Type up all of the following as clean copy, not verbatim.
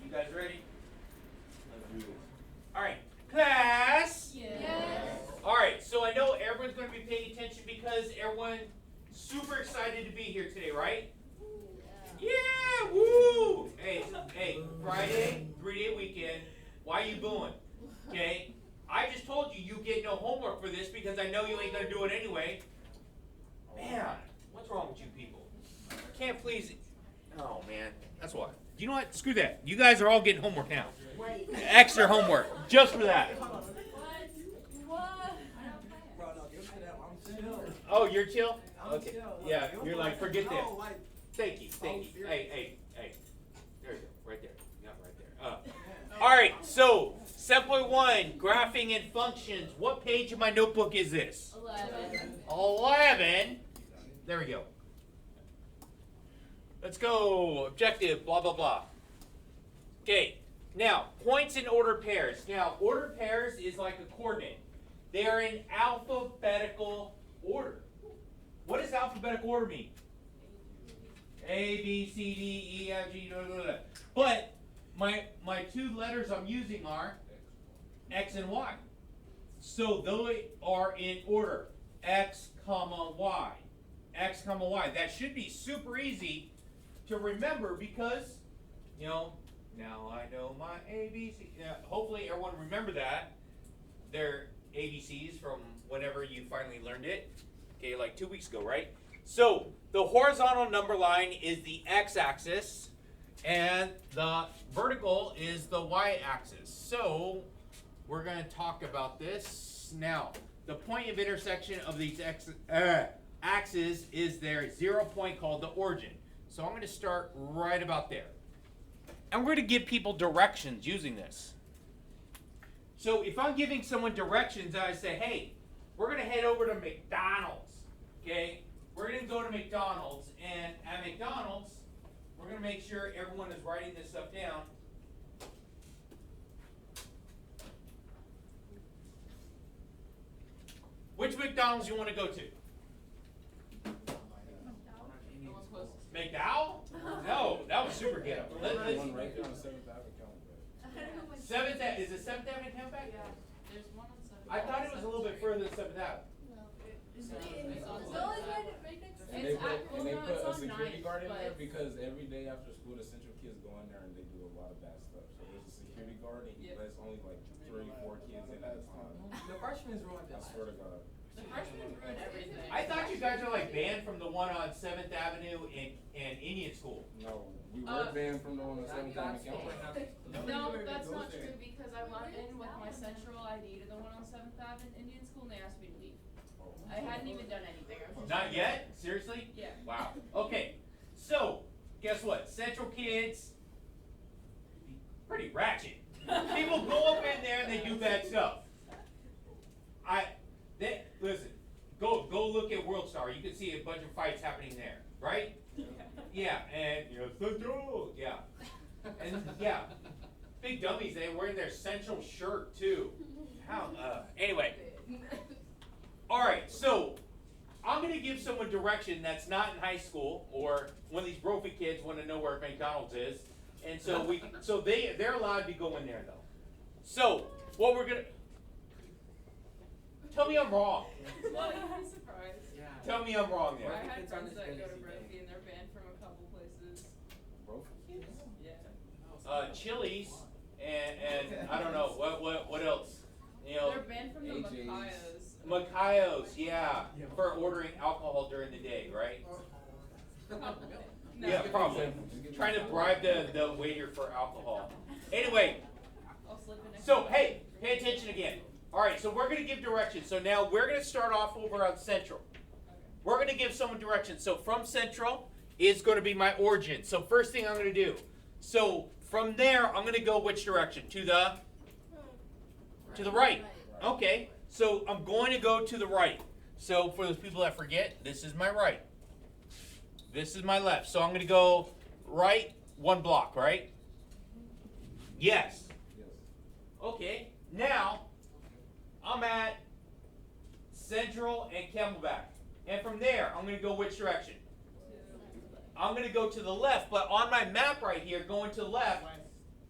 You guys ready? Let's do this. All right, class. Yes. All right, so I know everyone's going to be paying attention because everyone's super excited to be here today, right? Yeah, woo! Hey, Friday, 3-day weekend. Why you booing? Okay? I just told you you get no homework for this because I know you ain't gonna do it anyway. Man, what's wrong with you people? Can't please. Oh man, that's why. You know what? Screw that. You guys are all getting homework now. Extra homework just for that. Oh, you're chill? Okay. Yeah, you're like, forget that. Thank you. Hey. There you go, right there. Yeah, right there. All right, so 7.1, graphing and functions. What page of my notebook is this? 11. There we go. Let's go. Objective, blah, blah, blah. Okay, now, points in ordered pairs. Now, ordered pairs is like a coordinate. They are in alphabetical order. What does alphabetical order mean? A, B, C, D, E, F, G, blah, blah, blah. But my two letters I'm using are X and Y. So they are in order. X, comma, Y. X, comma, Y. That should be super easy to remember because, now I know my ABC. Hopefully everyone remember that. They're ABCs from whenever you finally learned it. Okay, like 2 weeks ago, right? So the horizontal number line is the x-axis, and the vertical is the y-axis. So we're going to talk about this now. The point of intersection of these axes is their 0 point called the origin. So I'm going to start right about there. And we're going to give people directions using this. So if I'm giving someone directions, I say, hey, we're going to head over to McDonald's. Okay? We're going to go to McDonald's, and at McDonald's, we're going to make sure everyone is writing this stuff down. Which McDonald's you want to go to? McDowell? No, that was super ghetto. One right there on 7th Avenue. 7th Avenue, is it 7th Avenue Camelback? Yeah, there's one on 7th. I thought it was a little bit further than 7th Avenue. And they put a security guard in there because every day after school the central kids go in there and they do a lot of bad stuff. So there's a security guard and he lets only like 3-4 kids in at a time. The freshmen ruined I that. swear to God. The freshmen ruin everything. I thought you guys are like banned from the one on 7th Avenue and Indian School. No, we were banned from the one on 7th Avenue. No, that's not true because I went in with my central ID to the one on 7th Avenue Indian School and they asked me to leave. I hadn't even done anything. I was just Not yet? Seriously? Yeah. Wow. Okay. So, guess what? Central kids, pretty ratchet. People go up in there and they do bad stuff. Listen, go look at World Star. You can see a bunch of fights happening there, right? Yeah, and Central. Yeah. And yeah. Big dummies, they wearing their Central shirt too. How anyway. Alright, so I'm gonna give someone direction that's not in high school or one of these brophy kids want to know where McDonald's is. And so they're allowed to go in there though. So what we're gonna tell me I'm wrong. Well, you'd be surprised. Tell me I'm wrong there. I had friends that go to Brophy and they're banned from a couple places. Yeah. Chili's and I don't know what else. They're banned from the AJ's. Macayos. Macayos, yeah, for ordering alcohol during the day, right? No. Yeah, probably. Trying to bribe the waiter for alcohol. Anyway, I'll slip in next so time. hey, pay attention again. All right, so we're going to give directions. So now we're going to start off over on Central. We're going to give someone directions. So from Central is going to be my origin. So first thing I'm going to do. So from there, I'm going to go which direction? To the right. Okay. So I'm going to go to the right. So for those people that forget, this is my right. This is my left. So I'm going to go right 1 block, right? Yes. Okay. Now, I'm at Central and Camelback. And from there, I'm going to go which direction? I'm going to go to the left, but on my map right here, going to the left,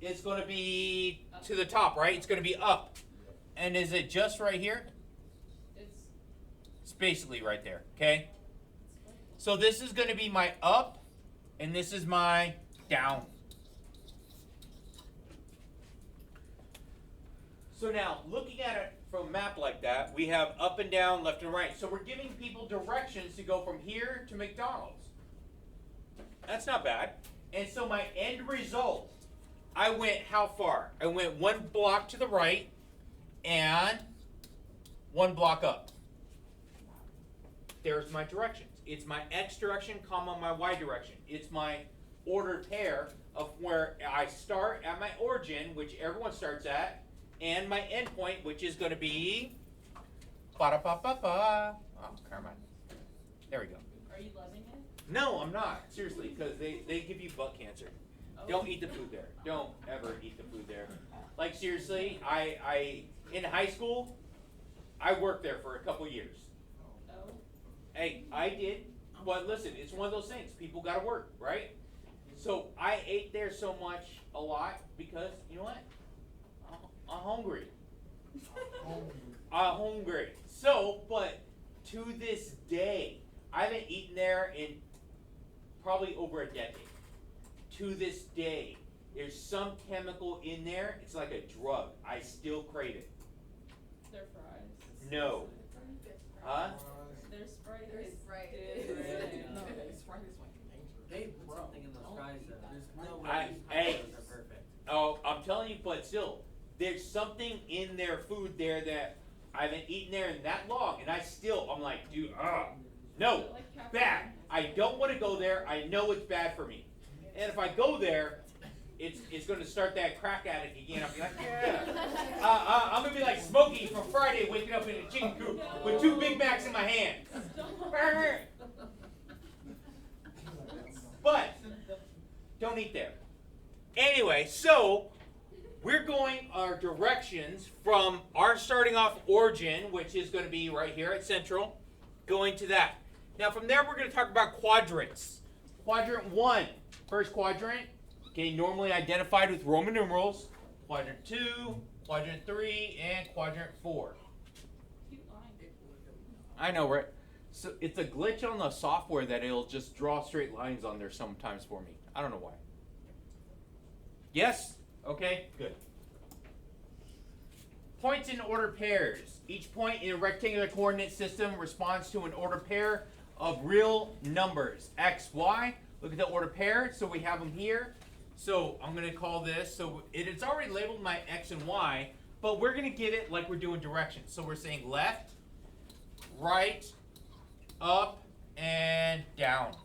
is going to be to the top, right? It's going to be up. And is it just right here? It's basically right there, okay? So this is going to be my up, and this is my down. So now, looking at it from a map like that, we have up and down, left and right. So we're giving people directions to go from here to McDonald's. That's not bad. And so my end result, I went how far? I went 1 block to the right and 1 block up. There's my directions. It's my X direction, comma, my Y direction. It's my ordered pair of where I start at my origin, which everyone starts at, and my endpoint, which is going to be ba-da-ba-ba-ba. Oh, Carmine. There we go. Are you loving it? No, I'm not. Seriously, because they give you butt cancer. Oh. Don't eat the food there. Don't ever eat the food there. Like, seriously, I in high school, I worked there for a couple years. Oh. Hey, I did. But listen, it's one of those things. People got to work, right? So I ate there so much, a lot, because, you know what? I'm hungry. I'm hungry. So, but to this day, I haven't eaten there in probably over a decade. To this day, there's some chemical in there. It's like a drug. I still crave it. Their fries. No. Huh? Their Sprite. Their Sprite. No, Sprite is like dangerous. They put something in those fries though. There's no I- way these hey. fries are perfect. Oh, I'm telling you, but still, there's something in their food there that I haven't eaten there in that long, and I'm like, dude, no, bad. I don't want to go there. I know it's bad for me, and if I go there, it's going to start that crack addict again. I'll be like, yeah. I'm going to be like Smokey from Friday, waking up in a chicken coop with 2 Big Macs in my hand. But don't eat there. Anyway, so we're going our directions from our starting off origin, which is going to be right here at Central, going to that. Now from there, we're going to talk about quadrants. Quadrant 1, first quadrant, okay, normally identified with Roman numerals. Quadrant 2, quadrant 3, and quadrant 4. Cute line. I know, right? So it's a glitch on the software that it'll just draw straight lines on there sometimes for me. I don't know why. Yes? Okay, good. Points in order pairs. Each point in a rectangular coordinate system responds to an order pair of real numbers. X, Y. Look at the order pair. So we have them here. So I'm going to call this. So it's already labeled my X and Y, but we're going to give it like we're doing directions. So we're saying left, right, up, and down.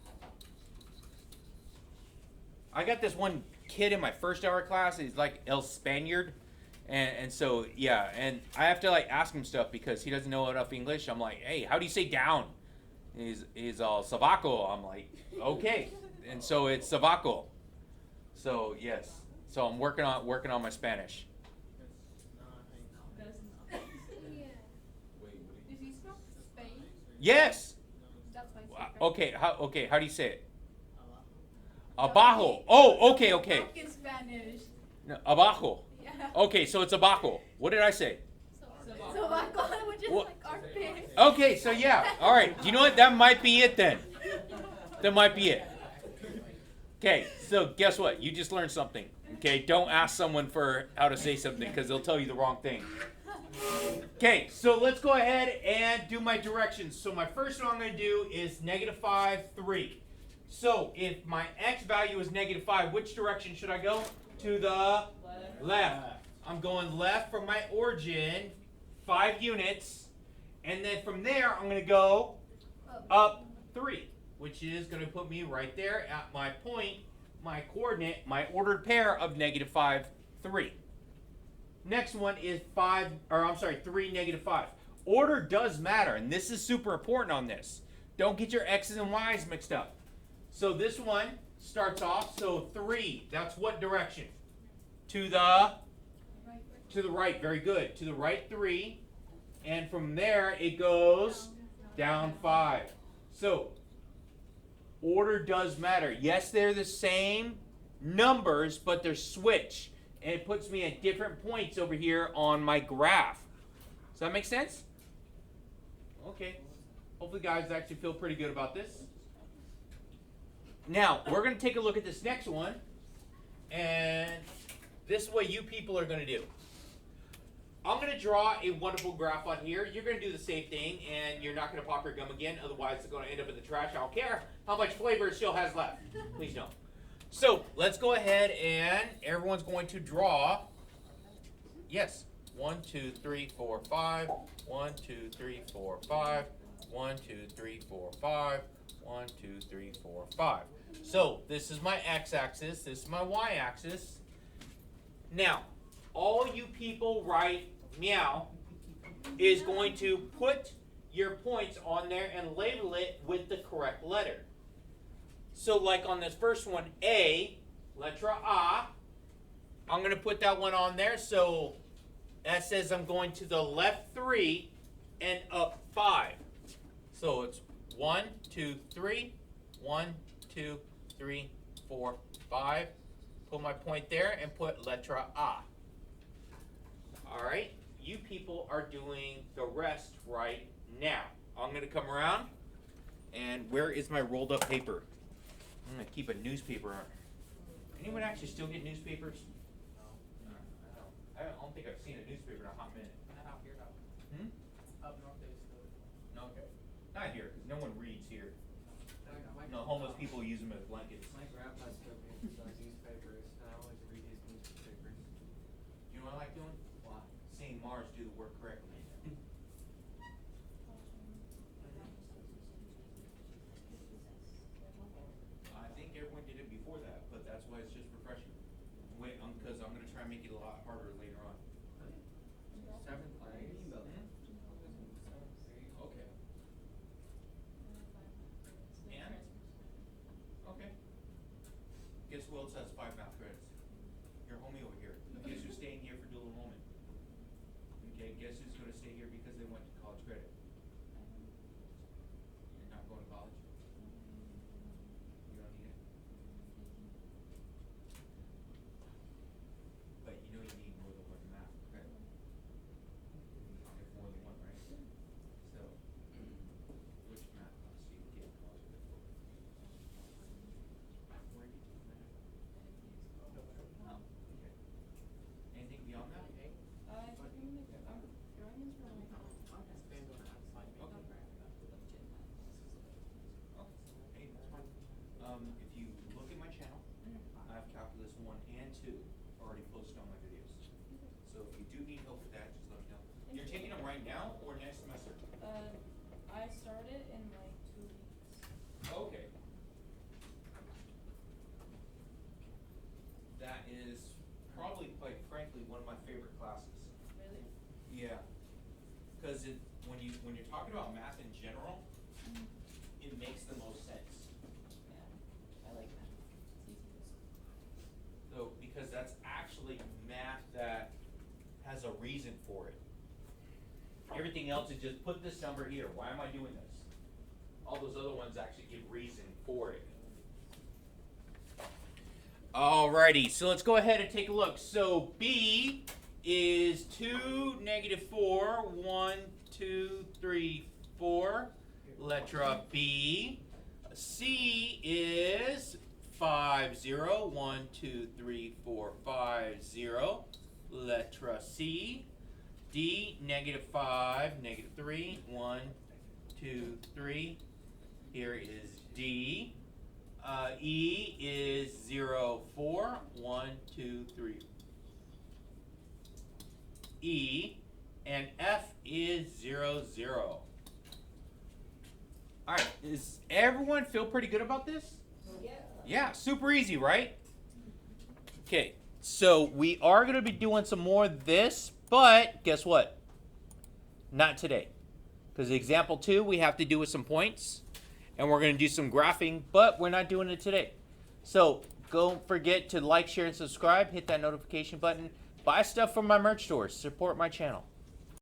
I got this one kid in my first hour class. He's like El Spaniard. And so, yeah, and I have to like ask him stuff because he doesn't know enough English. I'm like, hey, how do you say down? He's all sabaco. I'm like, okay. And so it's sabaco. So yes. So I'm working on my Spanish. That's not. Does he speak Spain? Yes. That's my secret. Okay, how do you say it? Abajo. Oh, okay. Talk in Spanish. No, abajo. Yeah. Okay, so it's abajo. What did I say? So Baco, which is What? like armpit. Okay, so yeah. All right. You know what? That might be it then. That might be it. Okay, so guess what? You just learned something. Okay, don't ask someone for how to say something because they'll tell you the wrong thing. Okay, so let's go ahead and do my directions. So my first one I'm going to do is -5, 3. So if my x value is -5, which direction should I go? To the left. I'm going left from my origin, 5 units. And then from there, I'm going to go up 3, which is going to put me right there at my point, my coordinate, my ordered pair of -5, 3. Next one is 3, -5. Order does matter, and this is super important on this. Don't get your x's and y's mixed up. So this one starts off, so 3, that's what direction? To the right, very good. To the right 3, and from there it goes down 5. So order does matter. Yes, they're the same numbers, but they're switched. and it puts me at different points over here on my graph. Does that make sense? Okay. Hopefully guys actually feel pretty good about this. Now, we're going to take a look at this next one, and this is what you people are going to do. I'm going to draw a wonderful graph on here. You're going to do the same thing, and you're not going to pop your gum again, otherwise it's going to end up in the trash. I don't care how much flavor it still has left. Please don't. So, let's go ahead and everyone's going to draw. Yes. 1, 2, 3, 4, 5. 1, 2, 3, 4, 5. 1, 2, 3, 4, 5. 1, 2, 3, 4, 5. So, this is my x-axis. This is my y-axis. Now, all you people write meow is going to put your points on there and label it with the correct letter. So like on this first one, A, letra A, I'm going to put that one on there. So that says I'm going to the left 3 and up 5. So it's 1, 2, 3, 1, 2, 3, 4, 5. Put my point there and put letra A. All right, you people are doing the rest right now. I'm going to come around, and where is my rolled up paper? I'm going to keep a newspaper on. Anyone actually still get newspapers? No. I don't think I've seen a newspaper in a hot minute. Not out here, though. Hmm? Up north, they still. No, okay. Not here, because no one reads here. My No, homeless people use them as blankets. My grandpa still reads newspapers, and I always read his newspapers. You know what I like doing? Why? Seeing Mars do the work correctly. I think everyone did it before that, but that's why it's just refreshing. Wait, because I'm going to try and make it a lot harder later on. 7th grade. Okay. And? Okay. Guess who else has 5 math credits? Your homie over here. Guess who's staying here for dual enrollment? Okay, guess who's going to stay here because they went to college credit? You're not going to college? You don't need it? But you know you need more than 1 math credit. If more than 1, right? So, which math class do you get college credit for? Where do you do that? Oh, okay. Anything beyond that? I'm going into Depends on how it's like. Hey, that's fine. If you look at my channel, I have calculus 1 and 2 already posted on my videos. So if you do need help with that, just let me know. You're taking them right now or next semester? I started in like 2 weeks. Okay. That is probably, quite frankly, one of my favorite classes. Really? Yeah. Because when you're talking about math in general, it makes the most sense. Yeah, I like that. It's easy. So, because that's actually math that has a reason for it. Everything else is just put this number here. Why am I doing this? All those other ones actually give reason for it. Alrighty, so let's go ahead and take a look. So B is 2, -4, 1, 2, 3, 4. Letra B. C is 5, 0, 1, 2, 3, 4, 5, 0. Letra C. D, -5, -3, 1, 2, 3. Here is D. E is 0, 4, 1, 2, 3. E. And F is 0, 0. Alright, does everyone feel pretty good about this? Yeah. Yeah, super easy, right? Okay, so we are going to be doing some more of this, but guess what? Not today. Because example 2, we have to do with some points, and we're going to do some graphing, but we're not doing it today. So don't forget to like, share, and subscribe. Hit that notification button. Buy stuff from my merch store. Support my channel.